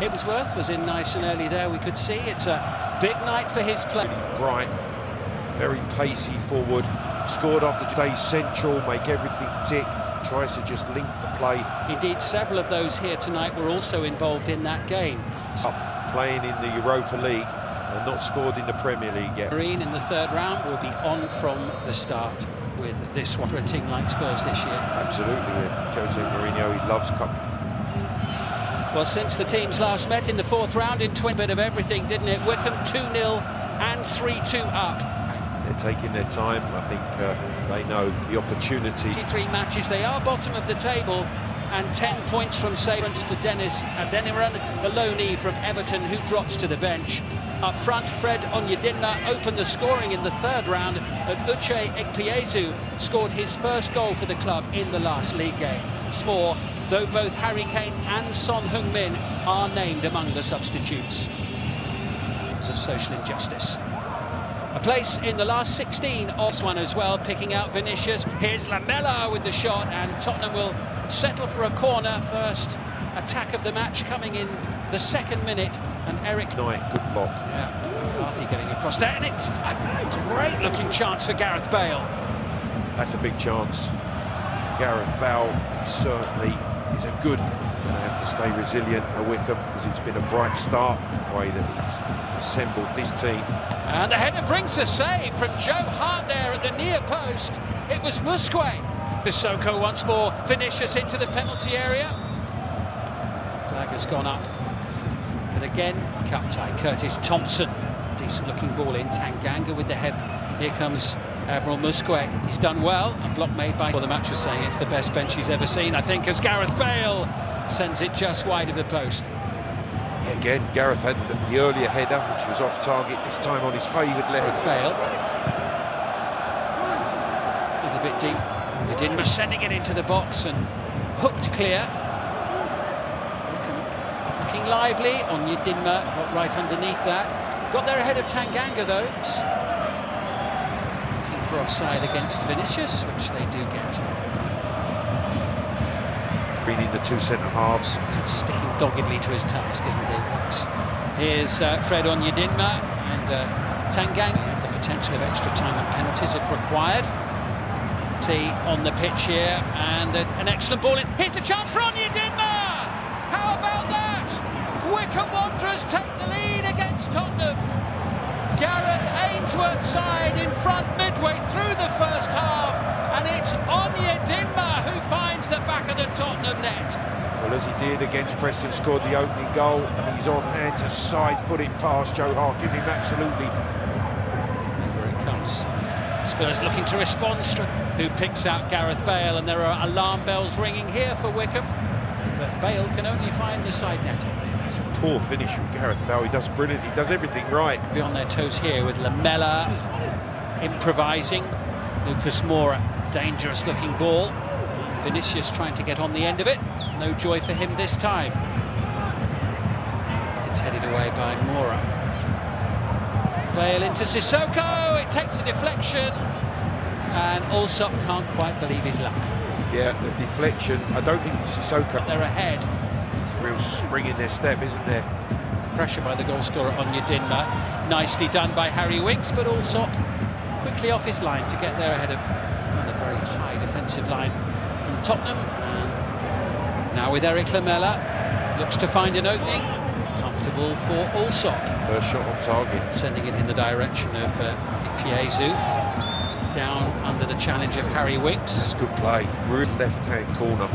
Hibsworth was in nice and early there, we could see. It's a big night for his play. Bright, very pacey forward, scored after today's central, make everything tick, tries to just link the play. Indeed, several of those here tonight were also involved in that game. Playing in the Europa League and not scored in the Premier League yet. Marine in the third round will be on from the start with this one for a team like Spurs this year. Absolutely, Jose Mourinho, he loves cup. Well, since the teams last met in the fourth round in 20 bit of everything, didn't it? Wickham 2-0 and 3-2 up. They're taking their time. I think they know the opportunity. 23 matches, they are bottom of the table, and 10 points from Sabrance to Dennis Adeniran, the loanee from Everton, who drops to the bench. Up front, Fred Onyedinma opened the scoring in the third round, and Uche Ekpiezu scored his first goal for the club in the last league game. Small, though both Harry Kane and Son Heung-min are named among the substitutes. Of social injustice. A place in the last 16 of one as well, picking out Vinicius. Here's Lamela with the shot, and Tottenham will settle for a corner. First attack of the match coming in the second minute, and Eric Knight, good block. Yeah, McCarthy getting across there, and it's a great looking chance for Gareth Bale. That's a big chance. Gareth Bale certainly is a good. Going to have to stay resilient at Wickham because it's been a bright start the way that he's assembled this team. And the header brings a save from Joe Hart there at the near post. It was Musque. Sissoko once more. Vinicius into the penalty area. Flag has gone up. But again, cup tie. Curtis Thompson. Decent looking ball in. Tanganga with the head. Here comes Admiral Musque. He's done well. A block made by... Well, the match was saying it's the best bench he's ever seen, I think, as Gareth Bale sends it just wide of the post. Yeah, again, Gareth had the earlier header, which was off target, this time on his favoured left. Gareth Bale. A little bit deep. Edinma sending it into the box and hooked clear. Looking lively. Onyedinma got right underneath that. Got there ahead of Tanganga, though. Looking for offside against Vinicius, which they do get. Reading the two centre-halves. Sticking doggedly to his task, isn't he? Here's Fred Onyedinma and Tanganga. The potential of extra time and penalties if required. See on the pitch here, and an excellent ball in. Here's a chance for Onyedinma! How about that? Wickham Wanderers take the lead against Tottenham. Gareth Ainsworth's side in front midway through the first half, and it's Onyedinma who finds the back of the Tottenham net. Well, as he did against Preston, scored the opening goal, and he's on hand to side-foot it past Joe Hart, giving him absolutely. Over it comes. Spurs looking to respond. Who picks out Gareth Bale, and there are alarm bells ringing here for Wickham. But Bale can only find the side netting. That's a poor finish from Gareth Bale. He does brilliant. He does everything right. Be on their toes here with Lamela improvising. Lucas Moura, dangerous looking ball. Vinicius trying to get on the end of it. No joy for him this time. It's headed away by Moura. Bale into Sissoko. It takes a deflection, and Allsop can't quite believe his luck. Yeah, the deflection. I don't think Sissoko. They're ahead. It's a real spring in their step, isn't there? Pressure by the goal scorer Onyedinma. Nicely done by Harry Winks, but Allsop quickly off his line to get there ahead of a very high defensive line from Tottenham. And now with Eric Lamela, looks to find an opening. Comfortable for Allsop. First shot on target. Sending it in the direction of Ikpiezu. Down under the challenge of Harry Winks. That's good play. Rude left-hand corner.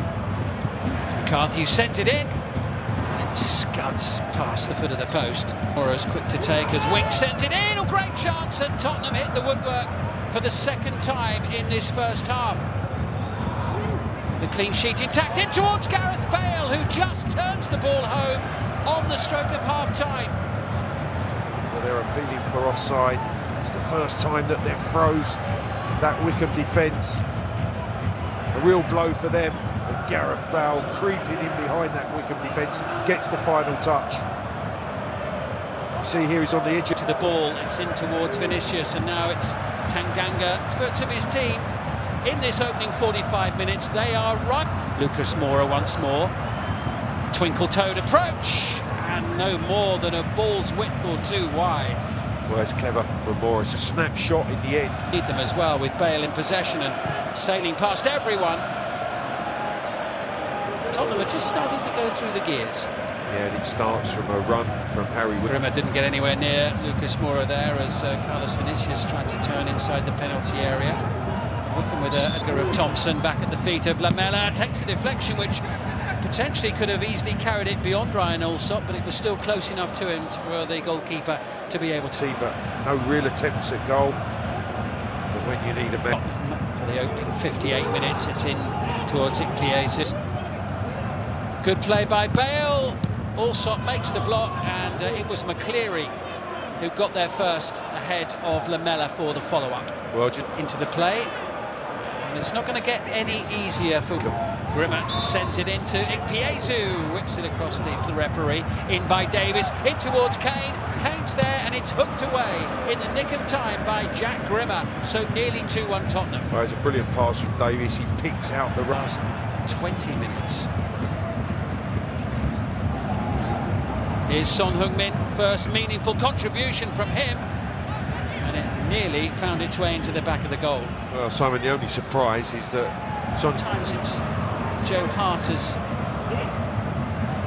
It's McCarthy who sends it in. And it scuds past the foot of the post. Mora's quick to take as Winks sends it in. Oh, great chance, and Tottenham hit the woodwork for the second time in this first half. The clean sheet intact in towards Gareth Bale, who just turns the ball home on the stroke of half-time. Well, they're appealing for offside. It's the first time that they've froze that Wickham defence. A real blow for them. And Gareth Bale creeping in behind that Wickham defence gets the final touch. You see here he's on the edge to the ball. It's in towards Vinicius, and now it's Tanganga. Experts of his team in this opening 45 minutes. They are right. Lucas Moura once more. Twinkle-toed approach, and no more than a ball's width or two wide. Well, it's clever from Morris, a snapshot in the end. Need them as well with Bale in possession and sailing past everyone. Tottenham are just starting to go through the gears. Yeah, and it starts from a run from Harry Wickham. Grimmer didn't get anywhere near Lucas Moura there as Carlos Vinicius tried to turn inside the penalty area. Wickham with a Edgar of Thompson back at the feet of Lamela, takes a deflection which potentially could have easily carried it beyond Ryan Allsop, but it was still close enough to him for the goalkeeper to be able to. But no real attempts at goal. But when you need a man for the opening 58 minutes, it's in towards Ichthiesis. Good play by Bale. Allsop makes the block, and it was McCleary who got there first ahead of Lamela for the follow-up. Well, just into the play, and it's not going to get any easier for Grimmer. Sends it into Ichthiesis, whips it across the referee, in by Davis, in towards Kane. Kane's there, and it's hooked away in the nick of time by Jack Grimmer. So nearly 2-1 Tottenham. Well, it's a brilliant pass from Davis. He picks out the last 20 minutes. Here's Son Heung-min, first meaningful contribution from him, and it nearly found its way into the back of the goal. Well, Simon, the only surprise is that Son... Time since Joe Hart as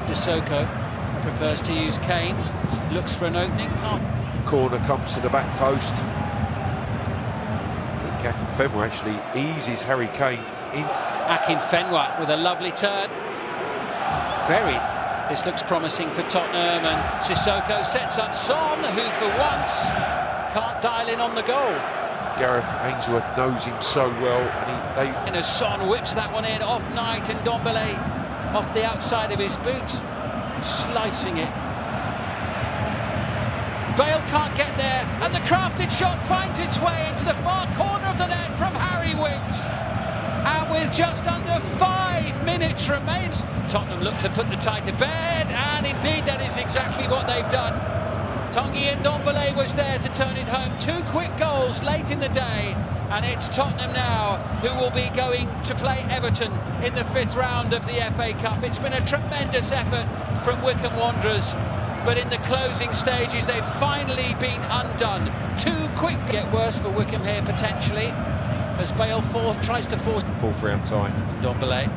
Sissoko prefers to use Kane, looks for an opening, can't. Corner comes to the back post. Akinfenwa actually eases Harry Kane in. Akinfenwa with a lovely turn. This looks promising for Tottenham, and Sissoko sets up Son, who for once can't dial in on the goal. Gareth Ainsworth knows him so well, and as Son whips that one in off Knight, and Ndombele off the outside of his boots, slicing it. Bale can't get there, and the crafted shot finds its way into the far corner of the net from Harry Winks. And with just under 5 minutes remains, Tottenham look to put the tie to bed, and indeed that is exactly what they've done. Tanguy Ndombele was there to turn it home. 2 quick goals late in the day, and it's Tottenham now who will be going to play Everton in the 5th round of the FA Cup. It's been a tremendous effort from Wycombe Wanderers, but in the closing stages they've finally been undone. 2 quick get worse for Wycombe here potentially, as Bale tries to force 4th round time. Ndombele,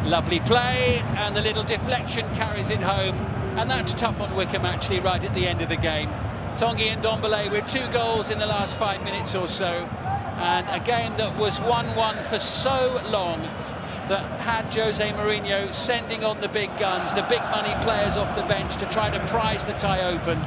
lovely play, and the little deflection carries it home, and that's tough on Wycombe actually right at the end of the game. Tanguy Ndombele with 2 goals in the last 5 minutes or so, and a game that was 1-1 for so long that had Jose Mourinho sending on the big guns, the big money players off the bench to try to prise the tie open.